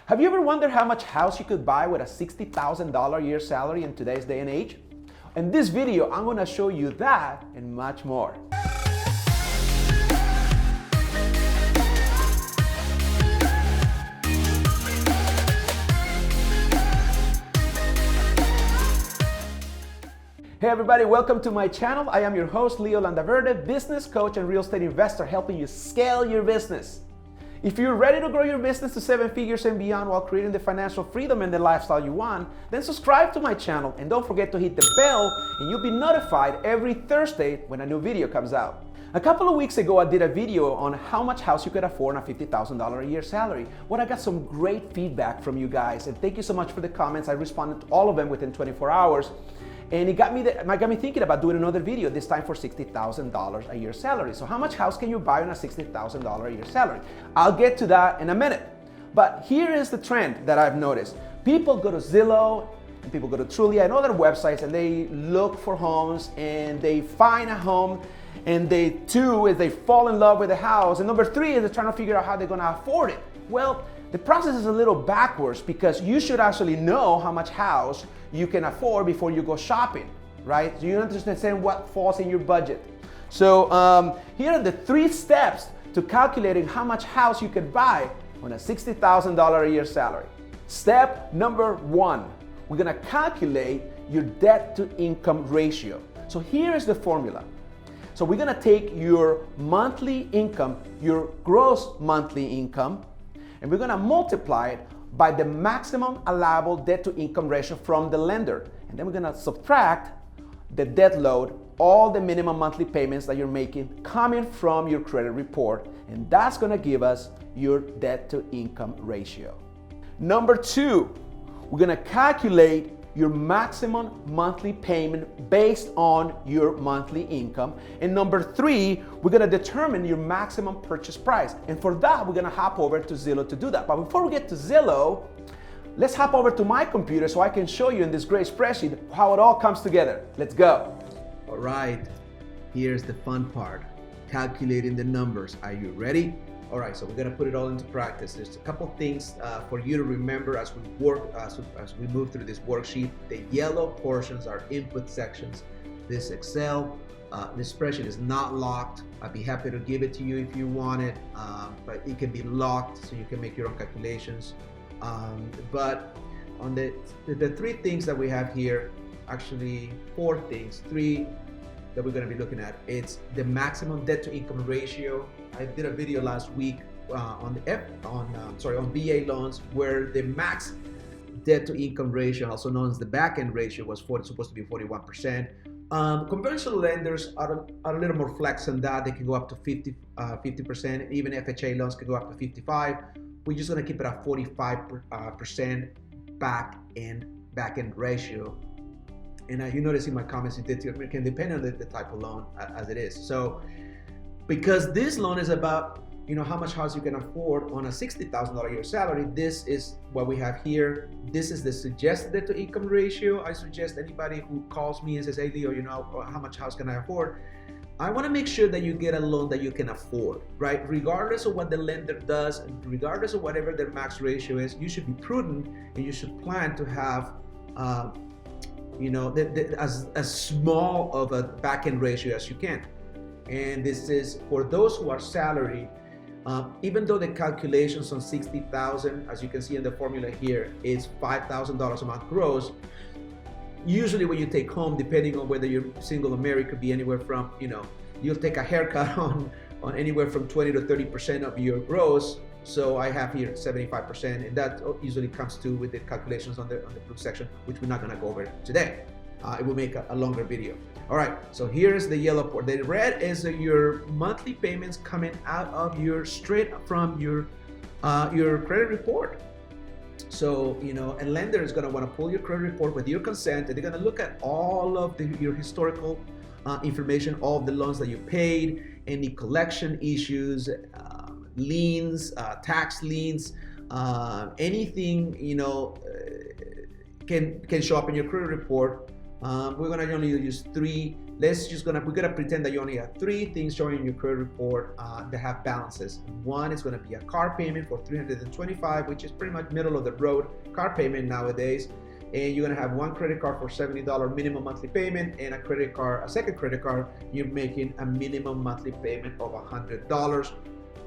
Have you ever wondered how much house you could buy with a $60,000 a year salary in today's day and age? In this video, I'm gonna show you that and much more. Hey everybody, welcome to my channel. I am your host, Leo Landaverde, business coach and real estate investor, helping you scale your business. If you're ready to grow your business to 7 figures and beyond while creating the financial freedom and the lifestyle you want, then subscribe to my channel and don't forget to hit the bell and you'll be notified every Thursday when a new video comes out. A couple of weeks ago, I did a video on how much house you could afford on a $50,000 a year salary. Well, I got some great feedback from you guys, and thank you so much for the comments. I responded to all of them within 24 hours. And it got me thinking about doing another video, this time for $60,000 a year salary. So how much house can you buy on a $60,000 a year salary? I'll get to that in a minute. But here is the trend that I've noticed. People go to Zillow, and people go to Trulia and other websites, and they look for homes, and they find a home, and two is they fall in love with the house, and number three is they're trying to figure out how they're gonna afford it. Well, the process is a little backwards because you should actually know how much house you can afford before you go shopping, right? So you understand what falls in your budget. So here are the 3 steps to calculating how much house you could buy on a $60,000 a year salary. Step number 1, we're gonna calculate your debt to income ratio. So here is the formula. So we're gonna take your monthly income, your gross monthly income, and we're gonna multiply it by the maximum allowable debt to income ratio from the lender. And then we're gonna subtract the debt load, all the minimum monthly payments that you're making coming from your credit report, and that's gonna give us your debt to income ratio. Number 2, we're gonna calculate your maximum monthly payment based on your monthly income. And number 3, we're gonna determine your maximum purchase price. And for that, we're gonna hop over to Zillow to do that. But before we get to Zillow, let's hop over to my computer so I can show you in this great spreadsheet how it all comes together. Let's go. All right, here's the fun part, calculating the numbers. Are you ready? All right, so we're gonna put it all into practice. There's a couple things for you to remember as we work, as we move through this worksheet. The yellow portions are input sections. This Excel, this spreadsheet is not locked. I'd be happy to give it to you if you want it, but it can be locked so you can make your own calculations. But on the 3 things that we have here, actually 4 things, 3 that we're going to be looking at. It's the maximum debt to income ratio. I did a video last week on VA loans where the max debt to income ratio, also known as the back end ratio, was supposed to be 41%. Conventional lenders are a little more flex on that. They can go up to 50%. Even FHA loans can go up to 55%. We're just going to keep it at 45% back end ratio. And you notice in my comments, it can depend on the type of loan as it is. So, because this loan is about how much house you can afford on a $60,000 a year salary, this is what we have here. This is the suggested debt to income ratio. I suggest anybody who calls me and says, "Hey Leo, how much house can I afford?" I want to make sure that you get a loan that you can afford, right? Regardless of what the lender does, and regardless of whatever their max ratio is, you should be prudent and you should plan to have as small of a back-end ratio as you can. And this is for those who are salary. Even though the calculations on $60,000, as you can see in the formula here, is $5,000 a month gross, usually when you take home, depending on whether you're single or married, could be anywhere from, you'll take a haircut on anywhere from 20 to 30% of your gross. So I have here 75%, and that usually comes to with the calculations on the blue section, which we're not gonna go over today. It will make a longer video. All right, so here's the yellow part. The red is your monthly payments coming out of straight from your credit report. So, a lender is gonna wanna pull your credit report with your consent, and they're gonna look at all of your historical information, all of the loans that you paid, any collection issues, liens, tax liens, anything can show up in your credit report We're gonna only use three. We're gonna pretend that you only have three things showing in your credit report that have balances. One is gonna be a car payment for $325, which is pretty much middle of the road car payment nowadays. And you're gonna have one credit card for $70 minimum monthly payment, and a second credit card, you're making a minimum monthly payment of $100,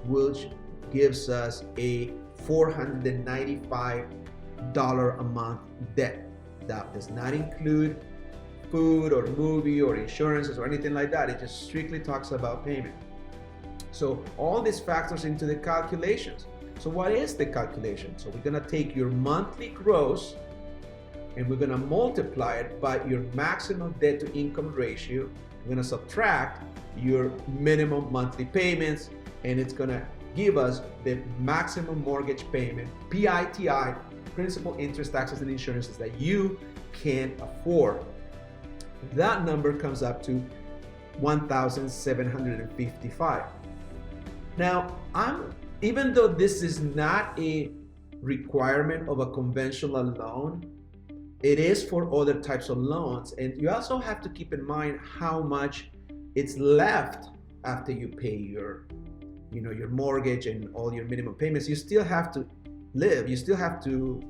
which gives us a $495 a month debt. That does not include food or movie or insurances or anything like that. It just strictly talks about payment. So all these factors into the calculations. So what is the calculation? So we're gonna take your monthly gross and we're gonna multiply it by your maximum debt to income ratio. We're gonna subtract your minimum monthly payments, and it's gonna give us the maximum mortgage payment, PITI, principal, interest, taxes, and insurances that you can afford. That number comes up to $1,755. Now, even though this is not a requirement of a conventional loan, it is for other types of loans, and you also have to keep in mind how much it's left after you pay your mortgage and all your minimum payments. You still have to live. You still have to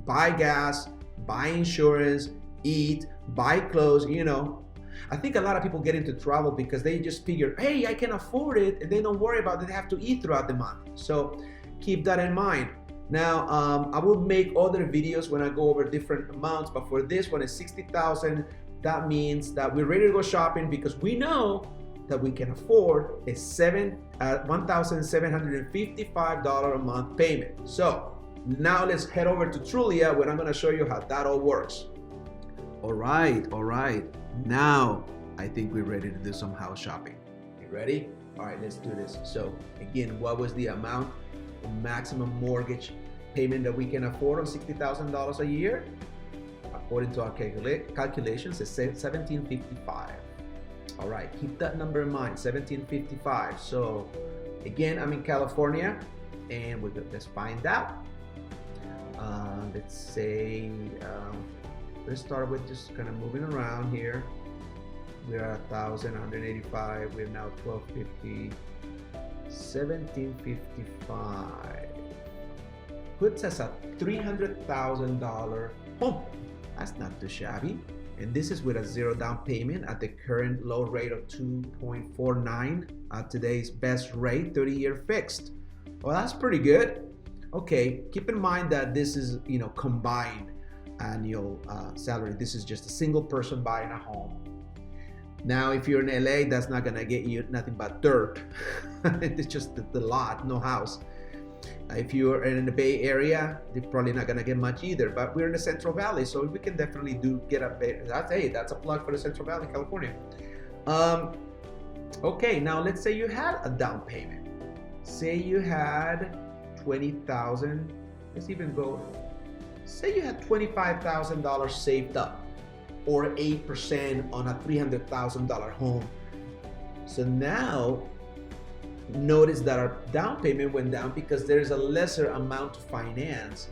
buy gas, buy insurance, eat, buy clothes. I think a lot of people get into trouble because they just figure, hey, I can afford it, and they don't worry about it. They have to eat throughout the month. So keep that in mind. Now, I will make other videos when I go over different amounts, but for this one, it's $60,000. That means that we're ready to go shopping because we know that we can afford a $1,755 a month payment. So now let's head over to Trulia, where I'm going to show you how that all works. All right. Now I think we're ready to do some house shopping. You ready? All right, let's do this. So again, what was the amount, the maximum mortgage payment that we can afford on $60,000 a year? According to our calculations, it's $1,755. All right, keep that number in mind, $1,755. So again, I'm in California, and let's find out. Let's say, let's start with just kind of moving around here. We're at 1,185. We're now 1,250. 1,755 puts us at $300,000 home. That's not too shabby. And this is with a zero down payment at the current low rate of 2.49 at today's best rate, 30-year fixed. Well, that's pretty good. Okay, keep in mind that this is, combined annual salary. This is just a single person buying a home. Now, if you're in LA, that's not gonna get you nothing but dirt. It's just the lot, no house. If you're in the Bay Area, they're probably not gonna get much either. But we're in the Central Valley, so we can definitely get a bit. That's a plug for the Central Valley, California. Okay, now let's say you had a down payment. Say you had $20,000. Let's even go. Say you had $25,000 saved up, or 8% on a $300,000 home. So now, notice that our down payment went down because there's a lesser amount to finance.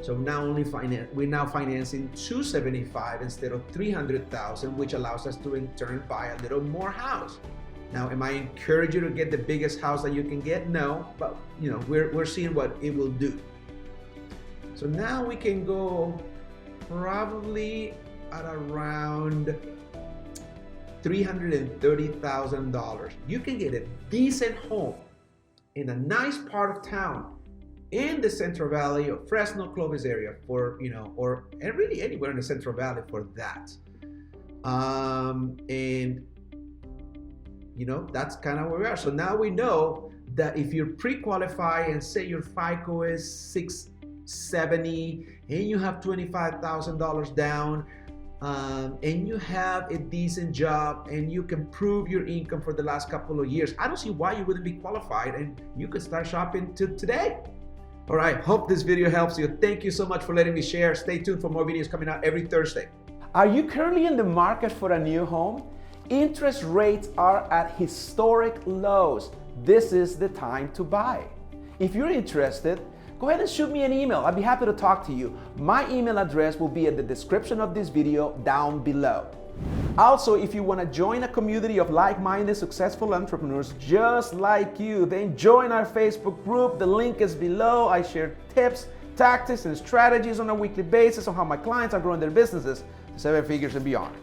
So now we're now financing $275,000 instead of $300,000, which allows us to in turn buy a little more house. Now, am I encourage you to get the biggest house that you can get? No, but we're seeing what it will do. So now we can go probably at around $330,000. You can get a decent home in a nice part of town in the Central Valley or Fresno, Clovis area for, and really anywhere in the Central Valley for that. That's kind of where we are. So now we know that if you're pre-qualified and say your FICO is 670 and you have $25,000 down, and you have a decent job and you can prove your income for the last couple of years, I don't see why you wouldn't be qualified, and you could start shopping today. All right, hope this video helps you. Thank you so much for letting me share. Stay tuned for more videos coming out every Thursday. Are you currently in the market for a new home? Interest rates are at historic lows. This is the time to buy. If you're interested, go ahead and shoot me an email. I'd be happy to talk to you. My email address will be in the description of this video down below. Also, if you want to join a community of like-minded successful entrepreneurs just like you, then join our Facebook group. The link is below. I share tips, tactics, and strategies on a weekly basis on how my clients are growing their businesses to 7 figures and beyond.